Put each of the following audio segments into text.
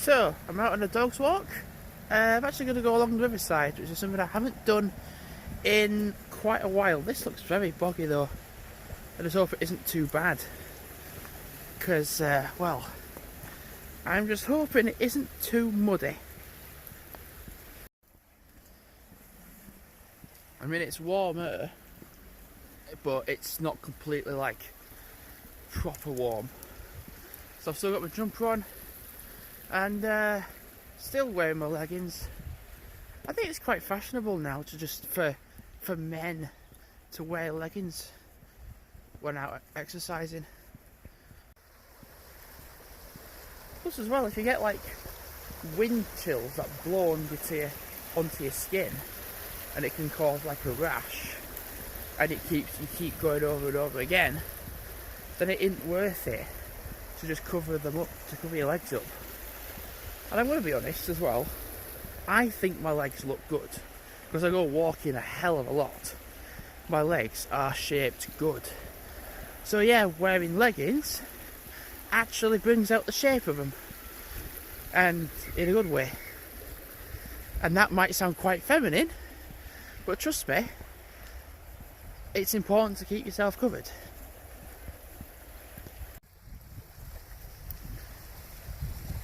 So, I'm out on a dog's walk. I'm actually going to go along the riverside, which is something I haven't done in quite a while. This looks very boggy though. I just hope it isn't too bad. Because, well, I'm just hoping it isn't too muddy. I mean, it's warmer, but it's not completely like proper warm. So I've still got my jumper on and still wearing my leggings. I think it's quite fashionable now to just for men to wear leggings when out exercising. Plus as well, if you get like wind chills that blow onto your skin, and it can cause like a rash, and you keep going over and over again, then it isn't worth it to just cover them up, to cover your legs up. And I'm going to be honest as well, I think my legs look good, because I go walking a hell of a lot. My legs are shaped good. So yeah, wearing leggings actually brings out the shape of them, and in a good way. And that might sound quite feminine, but trust me, it's important to keep yourself covered.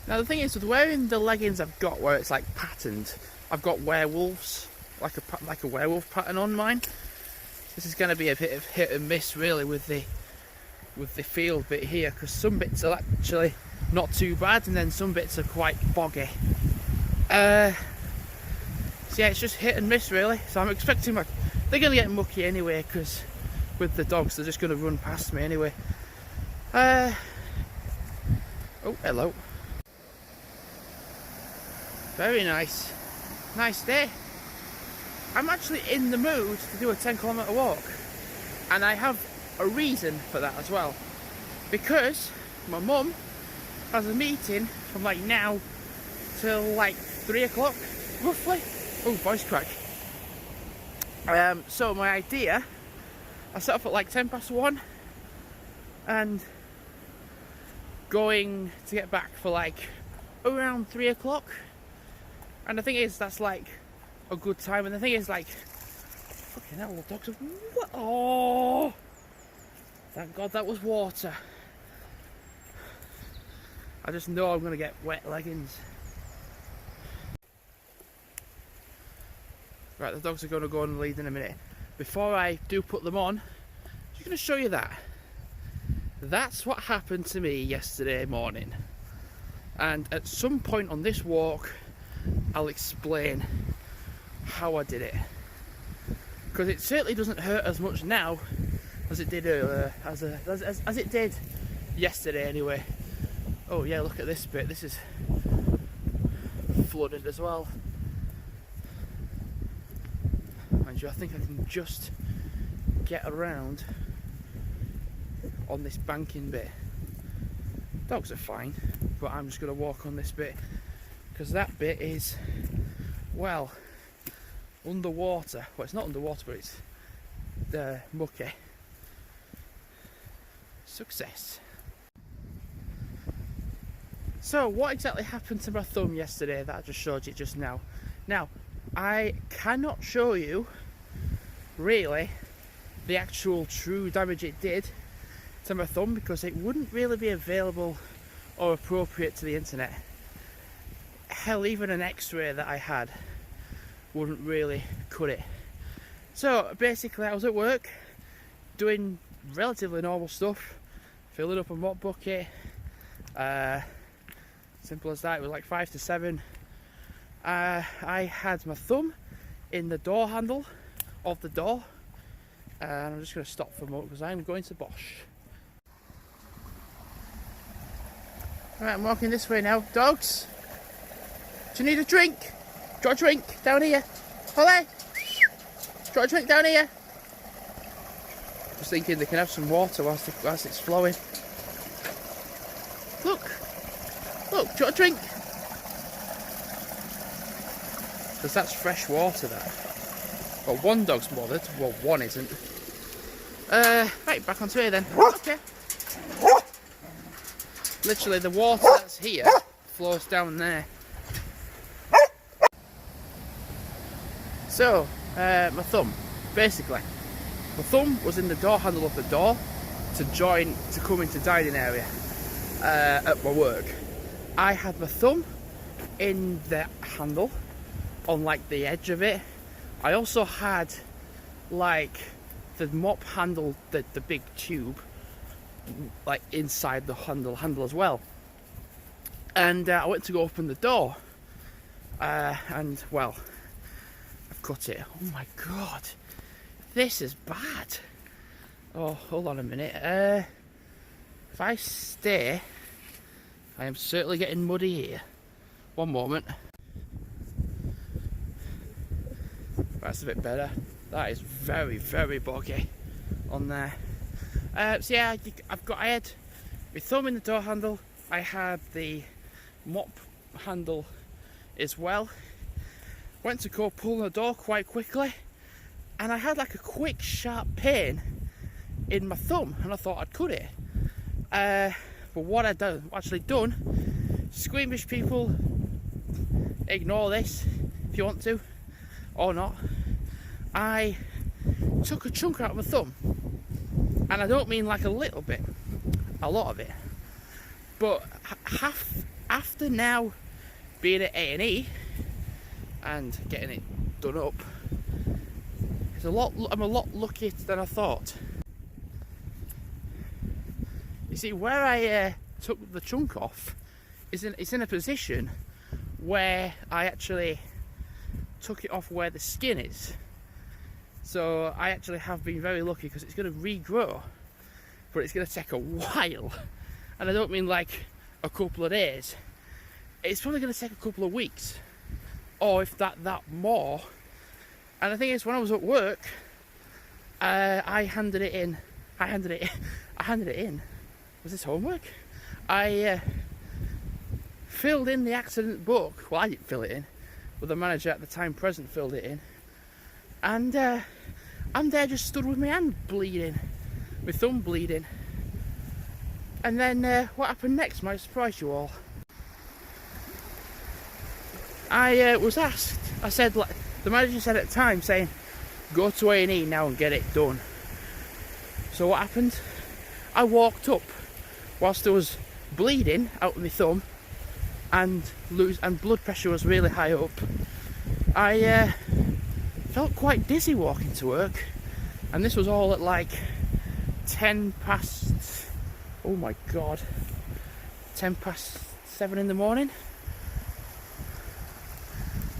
Now the thing is, with wearing the leggings I've got where it's like patterned, I've got werewolves, like a werewolf pattern on mine. This is going to be a bit of hit and miss really with the field bit here, because some bits are actually not too bad and then some bits are quite boggy. So yeah, it's just hit and miss really. So I'm expecting they're going to get mucky anyway, because with the dogs they're just going to run past me anyway. Oh, hello. Very nice. Nice day. I'm actually in the mood to do a 10-kilometre walk, and I have a reason for that as well, because my mum has a meeting from like now till like 3 o'clock roughly. Oh, voice crack. So my idea, I set up at like 1:10 and going to get back for like around 3 o'clock. And the thing is, that's like a good time. And the thing is, like, fucking hell, the dogs are... What? Oh! Thank God that was water. I just know I'm going to get wet leggings. Right, the dogs are going to go on the lead in a minute. Before I do put them on, I'm just going to show you that. That's what happened to me yesterday morning. And at some point on this walk, I'll explain how I did it. Because it certainly doesn't hurt as much now as it did earlier, as it did yesterday anyway. Oh yeah, look at this bit. This is flooded as well. Mind you, I think I can just get around on this banking bit. Dogs are fine, but I'm just going to walk on this bit, because that bit is, well, underwater. Well, it's not underwater, but it's mucky. Success. So what exactly happened to my thumb yesterday that I just showed you just now? Now, I cannot show you really the actual true damage it did to my thumb, because it wouldn't really be available or appropriate to the internet. Hell, even an x-ray that I had wouldn't really cut it. So basically I was at work doing relatively normal stuff, filling up a mop bucket, simple as that. It was like 5 to 7. I had my thumb in the door handle of the door, and I'm just going to stop for a moment because I'm going to Bosch. Alright, I'm walking this way now. Dogs, do you need a drink? Do you want a drink? Down here. Holly, do you want a drink down here? Just thinking they can have some water whilst it's flowing. Look, do you want a drink? Because that's fresh water, that. Well, one dog's bothered, well, one isn't. Right, back onto here then. Okay. Literally, the water that's here flows down there. So, my thumb, basically, my thumb was in the door handle of the door to come into dining area at my work. I had my thumb in the handle, on like the edge of it. I also had like the mop handle, the big tube, like inside the handle as well. And I went to go open the door, and well, I've cut it. Oh my god, this is bad. Oh, hold on a minute. If I stay, I am certainly getting muddy here. One moment. That's a bit better. That is very, very boggy on there. So yeah, I had my thumb in the door handle. I had the mop handle as well. Went to go pull the door quite quickly, and I had like a quick sharp pain in my thumb, and I thought I'd cut it. But what I'd actually done, squeamish people, ignore this if you want to, or not. I took a chunk out of my thumb, and I don't mean like a little bit, a lot of it. But after now being at A&E and getting it done up, I'm a lot luckier than I thought. You see, where I took the chunk off, it's in a position where I actually took it off where the skin is. So I actually have been very lucky, because it's going to regrow, but it's going to take a while. And I don't mean like a couple of days. It's probably going to take a couple of weeks, or if that more. And the thing is, when I was at work, I handed it in. Was this homework? I filled in the accident book. Well, I didn't fill it in, but the manager at the time present filled it in. And I'm there just stood with my hand bleeding, my thumb bleeding. And then what happened next might surprise you all. I was asked, I said, like, the manager said at the time, saying, go to A&E now and get it done. So what happened? I walked up whilst I was bleeding out of my thumb, and blood pressure was really high up. I felt quite dizzy walking to work, and this was all at like 10 past, oh my god, 10 past 7 in the morning.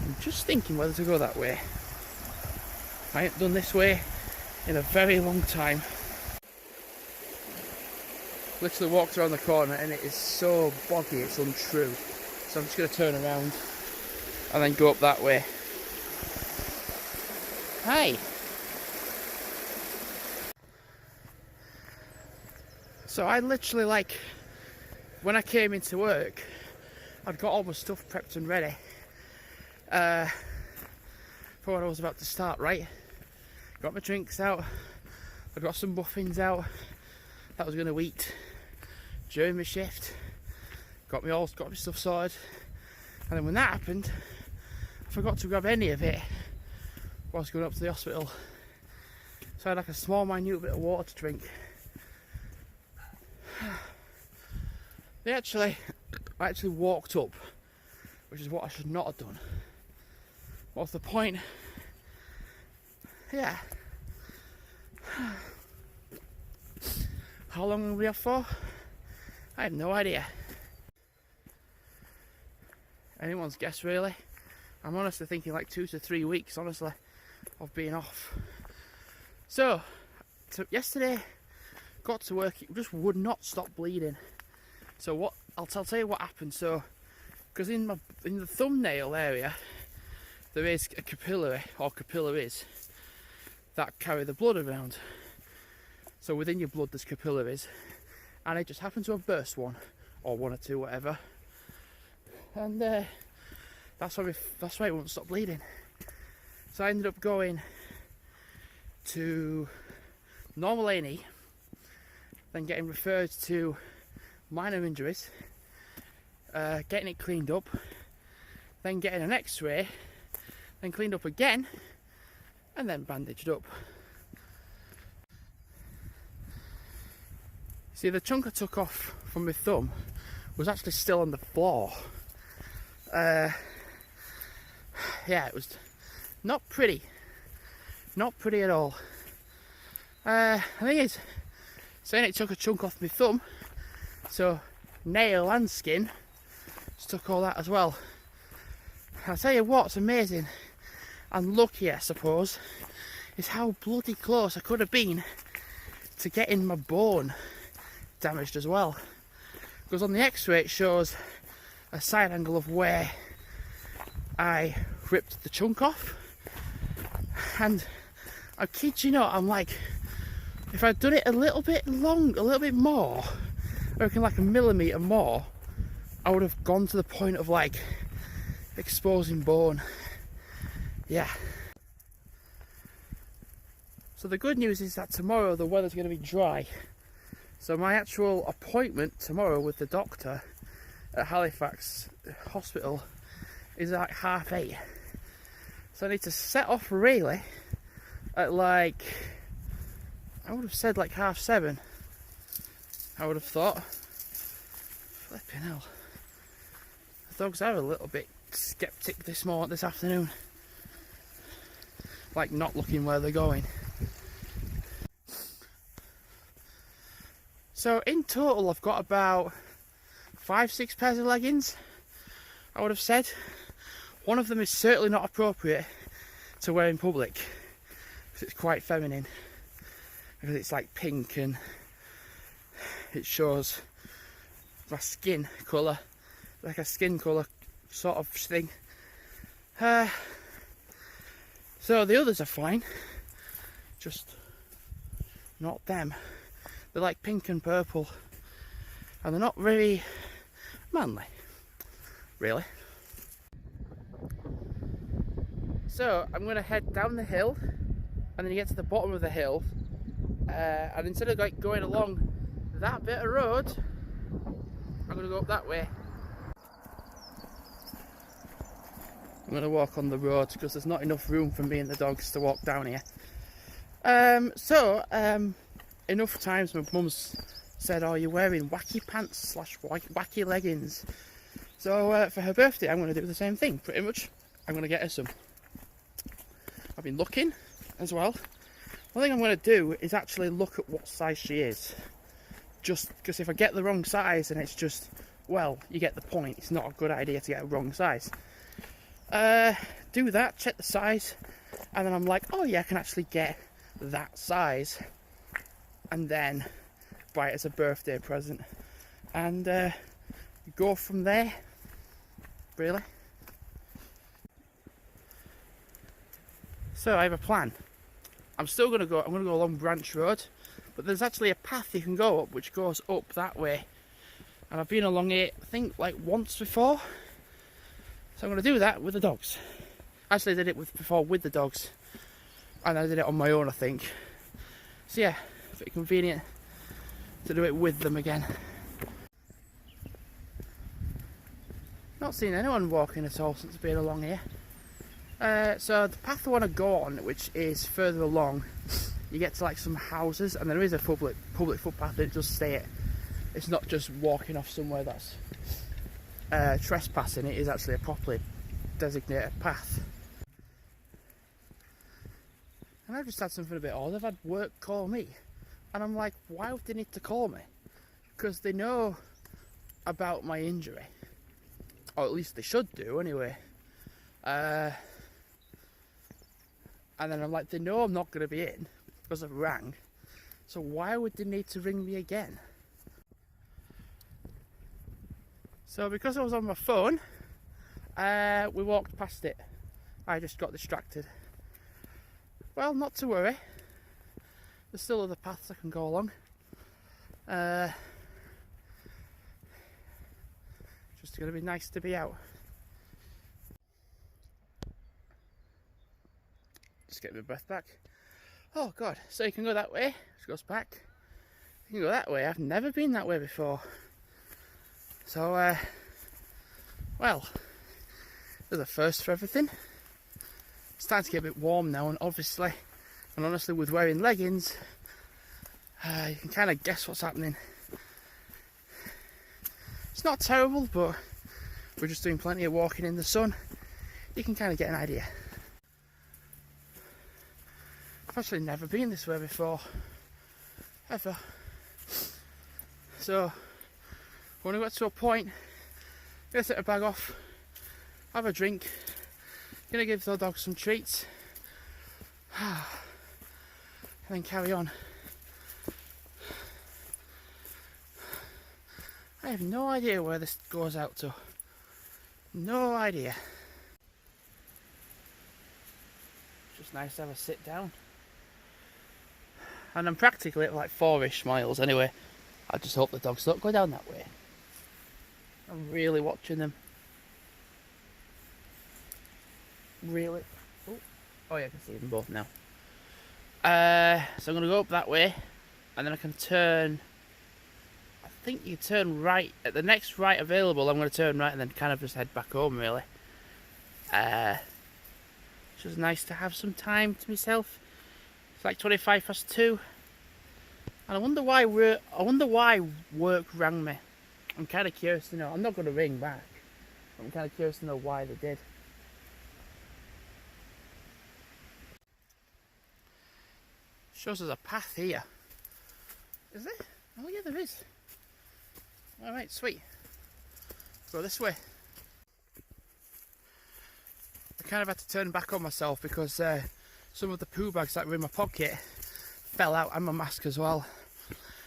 I'm just thinking whether to go that way. I ain't done this way in a very long time. Literally walked around the corner and it is so boggy it's untrue. So I'm just going to turn around and then go up that way. Hi! So I literally, like, when I came into work, I'd got all my stuff prepped and ready for when I was about to start, right? Got my drinks out, I got some muffins out that I was going to eat during my shift, got my stuff sorted, and then when that happened, I forgot to grab any of it whilst going up to the hospital. So I had like a small minute bit of water to drink. I actually walked up, which is what I should not have done. What's the point? Yeah. How long will we have for? I have no idea. Anyone's guess, really. I'm honestly thinking like 2 to 3 weeks, honestly, of being off. So yesterday, got to work, it just would not stop bleeding. So I'll tell you what happened. So, because in the thumbnail area, there is a capillary, or capillaries, that carry the blood around. So within your blood there's capillaries, and it just happened to have burst one, or one or two, whatever. And that's why it won't stop bleeding. So I ended up going to normal A&E, then getting referred to minor injuries, getting it cleaned up, then getting an x-ray, then cleaned up again, and then bandaged up. See, the chunk I took off from my thumb was actually still on the floor. Yeah, it was not pretty. Not pretty at all. The thing is, saying it took a chunk off my thumb, so nail and skin, just took all that as well. I'll tell you what's amazing, and lucky I suppose, is how bloody close I could have been to getting my bone damaged as well. Because on the x-ray it shows a side angle of where I ripped the chunk off, and I kid you not, I'm like, if I'd done it a little bit more, I reckon like a millimetre more, I would have gone to the point of like exposing bone. Yeah. So the good news is that tomorrow the weather's going to be dry. So my actual appointment tomorrow with the doctor at Halifax Hospital is at 8:30. So I need to set off really at like, I would have said like 7:30. I would have thought. Flipping hell. The dogs are a little bit skeptic this afternoon. Like not looking where they're going. So in total I've got about 5-6 pairs of leggings, I would have said. One of them is certainly not appropriate to wear in public because it's quite feminine, because it's like pink and it shows my skin colour, like a skin colour sort of thing. So the others are fine, just not them. They're like pink and purple, and they're not very manly, really. So I'm going to head down the hill, and then you get to the bottom of the hill, and instead of like going along that bit of road, I'm going to go up that way. I'm going to walk on the road because there's not enough room for me and the dogs to walk down here. Enough times my mum's said, oh, you're wearing wacky pants / wacky leggings. So for her birthday I'm going to do the same thing, pretty much. I'm going to get her some. I've been looking as well. One thing I'm going to do is actually look at what size she is. Just because if I get the wrong size, and it's just, well, you get the point. It's not a good idea to get a wrong size. Do that, check the size, and then I'm like, oh yeah, I can actually get that size. And then buy it as a birthday present. And go from there, really. So I have a plan. I'm going to go along Branch Road, but there's actually a path you can go up which goes up that way. And I've been along it, I think, like once before. So I'm going to do that with the dogs. Actually, I did it before with the dogs, and I did it on my own, I think. So yeah, a bit convenient to do it with them again. Not seen anyone walking at all since being along here. So the path I want to go on, which is further along, you get to like some houses, and there is a public footpath. It does say it. It's not just walking off somewhere that's trespassing. It is actually a properly designated path. And I've just had something a bit odd. I've had work call me, and I'm like, why would they need to call me? Because they know about my injury, or at least they should do anyway. And then I'm like, they know I'm not going to be in because I've rang, so why would they need to ring me again? So because I was on my phone, we walked past it. I just got distracted. Well, not to worry. There's still other paths I can go along. Just going to be nice to be out. Just get my breath back. Oh God, so you can go that way, which goes back. You can go that way. I've never been that way before. So Well, there's a first for everything. It's starting to get a bit warm now, and obviously, and honestly, with wearing leggings, you can kind of guess what's happening. It's not terrible, but we're just doing plenty of walking in the sun. You can kind of get an idea. I've actually never been this way before, ever. So, when we get to a point, I'm gonna take the bag off, have a drink, gonna give the dog some treats, and then carry on. I have no idea where this goes out to. No idea. Just nice to have a sit down. And I'm practically at like 4-ish miles anyway. I just hope the dogs don't go down that way. I'm really watching them. Really. Oh yeah, I can see them both now. So I'm going to go up that way. And then I can turn... I think you turn right. At the next right available, I'm going to turn right and then kind of just head back home, really. It's just nice to have some time to myself. It's like 2:25 and I wonder why work rang me. I'm kind of curious to know. I'm not going to ring back. I'm kind of curious to know why they did. Shows us a path here. Is there? Oh yeah, there is. Alright, sweet. Go this way. I kind of had to turn back on myself because some of the poo bags that were in my pocket fell out, and my mask as well.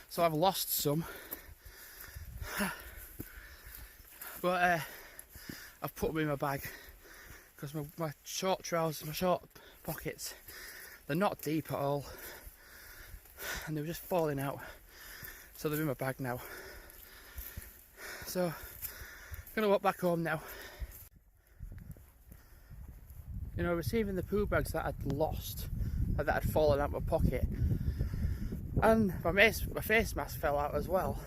So I've lost some. But I've put them in my bag because my short trousers, my short pockets, they're not deep at all. And they were just falling out. So they're in my bag now. So I'm going to walk back home now. You know, receiving the poo bags that I'd lost, that had fallen out of my pocket, and my face mask fell out as well.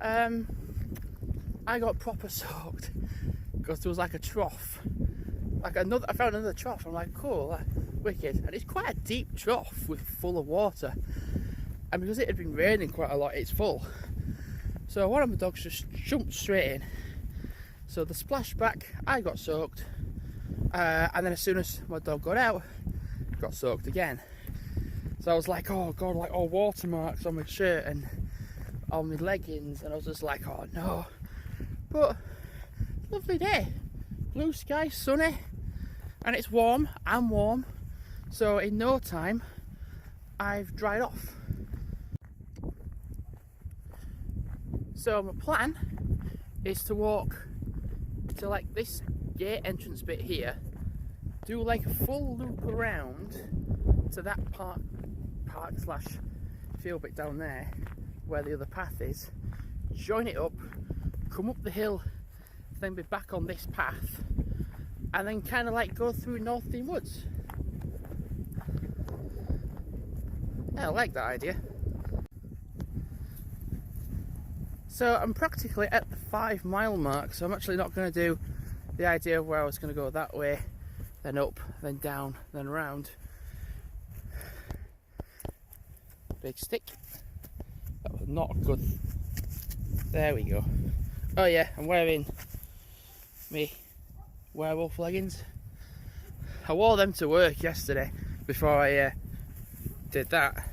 I got proper soaked because there was like a trough, I found another trough. I'm like, cool, like, wicked, and it's quite a deep trough with full of water, and because it had been raining quite a lot, it's full. So one of my dogs just jumped straight in. So the splashback, I got soaked. And then as soon as my dog got out, got soaked again. So I was like, oh god, like all watermarks on my shirt and on my leggings, and I was just like, oh no. But lovely day, blue sky, sunny, and it's warm. I'm warm, so in no time I've dried off. So my plan is to walk to like this gate entrance bit here, do like a full loop around to that park slash field bit down there where the other path is, join it up, come up the hill, then be back on this path, and then kind of like go through Northdean Woods. Yeah, I like that idea. So I'm practically at the 5 mile mark, so I'm actually not going to do the idea of where I was going to go that way, then up, then down, then around. Big stick. That was not good. There we go. Oh yeah, I'm wearing me werewolf leggings. I wore them to work yesterday before I did that,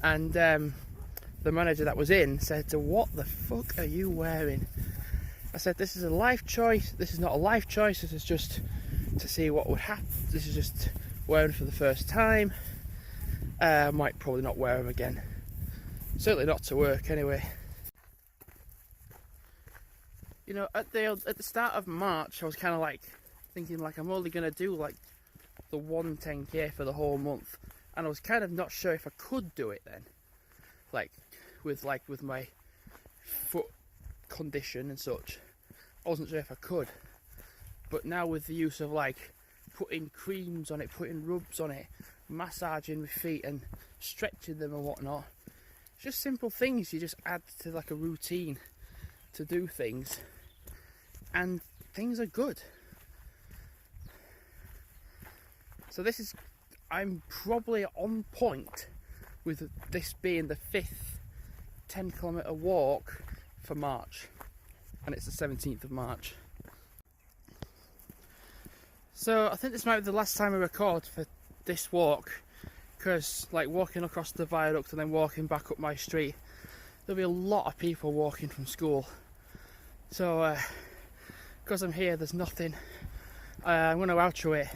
and the manager that was in said, "What the fuck are you wearing?" I said, "This is a life choice. This is not a life choice. This is just to see what would happen. This is just wearing for the first time. I might probably not wear them again. Certainly not to work anyway." You know, at the start of March, I was kind of like thinking like I'm only gonna do like the 10K for the whole month, and I was kind of not sure if I could do it then, like with my foot condition and such. I wasn't sure if I could, but now with the use of like putting creams on it, putting rubs on it, massaging my feet and stretching them and whatnot, just simple things you just add to like a routine to do things. and things are good. So I'm probably on point with this being the 5th 10-kilometre walk for March, and it's the 17th of March. So I think this might be the last time I record for this walk, because like walking across the viaduct and then walking back up my street, there'll be a lot of people walking from school. So because I'm here, there's nothing. I'm going to outro it.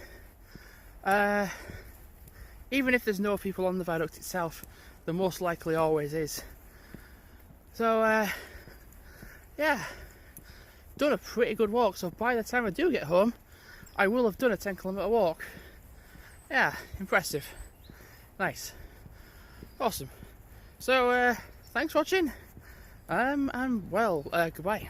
Even if there's no people on the viaduct itself, there most likely always is. So yeah, done a pretty good walk. So by the time I do get home, I will have done a 10-kilometre walk. Yeah, impressive. Nice. Awesome. So thanks for watching. And well, goodbye.